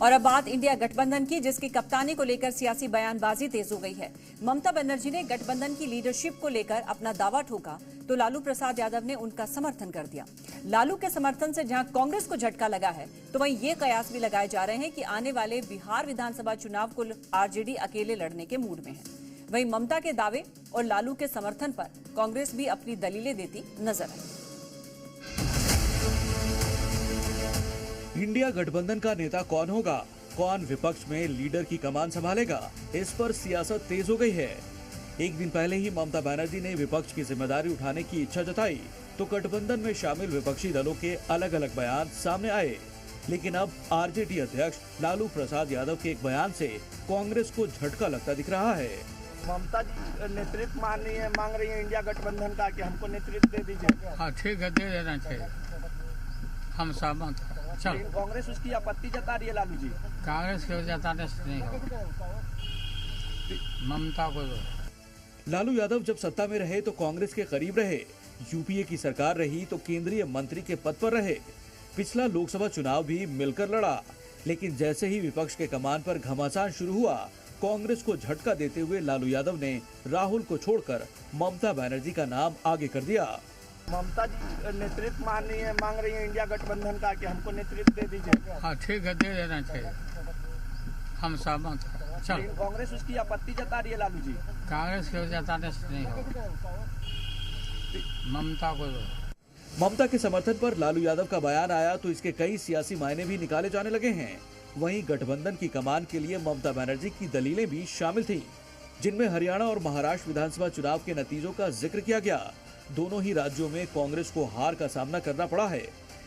और अब बात इंडिया गठबंधन की, जिसकी कप्तानी को लेकर सियासी बयानबाजी तेज हो गई है। ममता बनर्जी ने गठबंधन की लीडरशिप को लेकर अपना दावा ठोका तो लालू प्रसाद यादव ने उनका समर्थन कर दिया। लालू के समर्थन से जहां कांग्रेस को झटका लगा है, तो वहीं ये कयास भी लगाए जा रहे हैं कि आने वाले बिहार विधानसभा चुनाव को आरजेडी अकेले लड़ने के मूड में है। वहीं ममता के दावे और लालू के समर्थन पर कांग्रेस भी अपनी दलीलें देती नजर आई। इंडिया गठबंधन का नेता कौन होगा, कौन विपक्ष में लीडर की कमान संभालेगा, इस पर सियासत तेज हो गई है। एक दिन पहले ही ममता बनर्जी ने विपक्ष की जिम्मेदारी उठाने की इच्छा जताई तो गठबंधन में शामिल विपक्षी दलों के अलग अलग बयान सामने आए। लेकिन अब आरजेडी अध्यक्ष लालू प्रसाद यादव के एक बयान से कांग्रेस को झटका लगता दिख रहा है। ममता जी नेतृत्व मांग रही है इंडिया गठबंधन का कि हमको नेतृत्व दे दीजिए। हाँ ठीक है, दे देना चाहिए, हम सहमत हैं। लेकिन कांग्रेस उसकी आपत्ति जता रही है लालू जी। कांग्रेस के जताने से नहीं होगा, ममता को दो। लालू यादव जब सत्ता में रहे तो कांग्रेस के करीब रहे, यूपीए की सरकार रही तो केंद्रीय मंत्री के पद पर रहे, पिछला लोकसभा चुनाव भी मिलकर लड़ा। लेकिन जैसे ही विपक्ष के कमान पर घमासान शुरू हुआ, कांग्रेस को झटका देते हुए लालू यादव ने राहुल को छोड़कर ममता बनर्जी का नाम आगे कर दिया। ममता जी नेतृत्व मांग रही है इंडिया गठबंधन का कि हमको नेतृत्व दे दीजिए। हाँ ठीक है, दे देना चाहिए, हम सहमत हैं। लेकिन कांग्रेस उसकी आपत्ति जता रही है लालू जी। कांग्रेस के जताने से नहीं होगा, ममता को दो। ममता के समर्थन पर लालू यादव का बयान आया तो इसके कई सियासी मायने भी निकाले जाने लगे हैं। वहीं गठबंधन की कमान के लिए ममता बनर्जी की दलीलें भी शामिल थीं, जिनमें हरियाणा और महाराष्ट्र विधानसभा चुनाव के नतीजों का जिक्र किया गया। दोनों ही राज्यों में कांग्रेस को हार का सामना करना पड़ा है।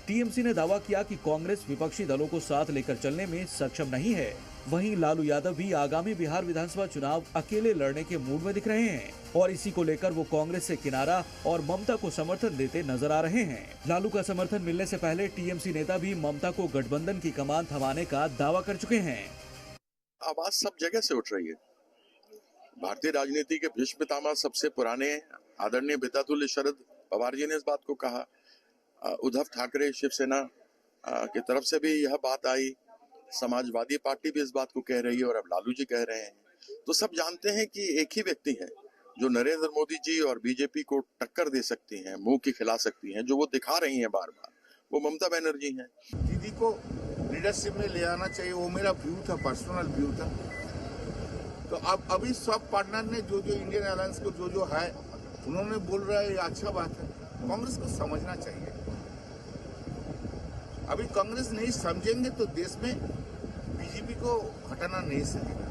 टीएमसी ने दावा किया कि कांग्रेस विपक्षी दलों को साथ लेकर चलने में सक्षम नहीं है। वहीं लालू यादव भी आगामी बिहार विधानसभा चुनाव अकेले लड़ने के मूड में दिख रहे हैं और इसी को लेकर वो कांग्रेस से किनारा और ममता को समर्थन देते नजर आ रहे हैं। लालू का समर्थन मिलने से पहले टीएमसी नेता भी ममता को गठबंधन की कमान थमाने का दावा कर चुके हैं। आवाज सब जगह से उठ रही है। भारतीय राजनीति के भीष्म पितामह सबसे पुराने आदरणीय पितातुल्य शरद पवार जी ने इस बात को कहा। उद्धव ठाकरे शिवसेना की तरफ से भी यह बात आई, समाजवादी पार्टी भी इस बात को कह रही है और अब लालू जी कह रहे हैं। तो सब जानते हैं कि एक ही व्यक्ति है जो नरेंद्र मोदी जी और बीजेपी को टक्कर दे सकती हैं, मुंह की खिला सकती हैं, जो वो दिखा रही हैं बार बार, वो ममता बनर्जी हैं। दीदी को लीडरशिप में ले आना चाहिए, वो मेरा व्यू था, पर्सनल व्यू था। तो अब अभी सब पार्टनर ने जो इंडियन अलायंस को जो है उन्होंने बोल रहा है, ये अच्छा बात है। कांग्रेस को समझना चाहिए। अभी कांग्रेस नहीं समझेंगे तो देश में बीजेपी को हटाना नहीं सकेगा।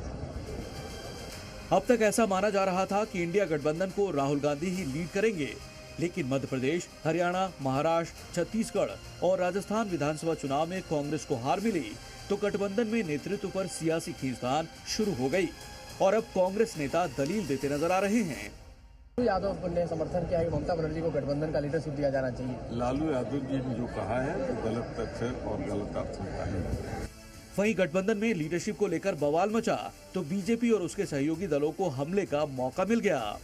अब तक ऐसा माना जा रहा था कि इंडिया गठबंधन को राहुल गांधी ही लीड करेंगे, लेकिन मध्य प्रदेश, हरियाणा, महाराष्ट्र, छत्तीसगढ़ और राजस्थान विधानसभा चुनाव में कांग्रेस को हार मिली तो गठबंधन में नेतृत्व पर सियासी खींचतान शुरू हो गई और अब कांग्रेस नेता दलील देते नजर आ रहे हैं। यादव ने समर्थन किया कि ममता बनर्जी को गठबंधन का लीडरशिप दिया जाना चाहिए। लालू यादव जी ने जो कहा है वो गलत तथ्य और गलत अर्थ है। वहीं गठबंधन में लीडरशिप को लेकर बवाल मचा तो बीजेपी और उसके सहयोगी दलों को हमले का मौका मिल गया।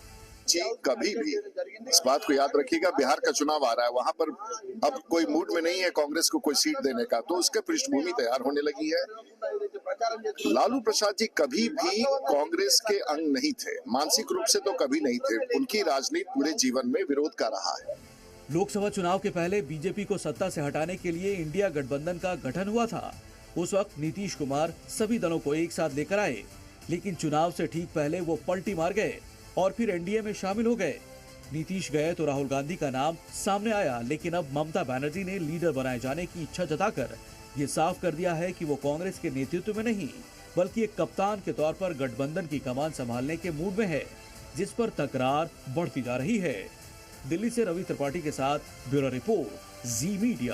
कभी भी इस बात को याद रखिएगा, बिहार का चुनाव आ रहा है, वहां पर अब कोई मूड में नहीं है कांग्रेस को कोई सीट देने का, तो उसके पृष्ठभूमि तैयार होने लगी है। लालू प्रसाद जी कभी भी कांग्रेस के अंग नहीं थे, मानसिक रूप से तो कभी नहीं थे। उनकी राजनीति पूरे जीवन में विरोध का रहा है। लोकसभा चुनाव के पहले बीजेपी को सत्ता से हटाने के लिए इंडिया गठबंधन का गठन हुआ था। उस वक्त नीतीश कुमार सभी दलों को एक साथ लेकर आए, लेकिन चुनाव से ठीक पहले वो पलटी मार गए और फिर एनडीए में शामिल हो गए। नीतीश गए तो राहुल गांधी का नाम सामने आया, लेकिन अब ममता बनर्जी ने लीडर बनाए जाने की इच्छा जताकर ये साफ कर दिया है कि वो कांग्रेस के नेतृत्व में नहीं बल्कि एक कप्तान के तौर पर गठबंधन की कमान संभालने के मूड में है, जिस पर तकरार बढ़ती जा रही है। दिल्ली से रवि त्रिपाठी के साथ ब्यूरो रिपोर्ट, जी मीडिया।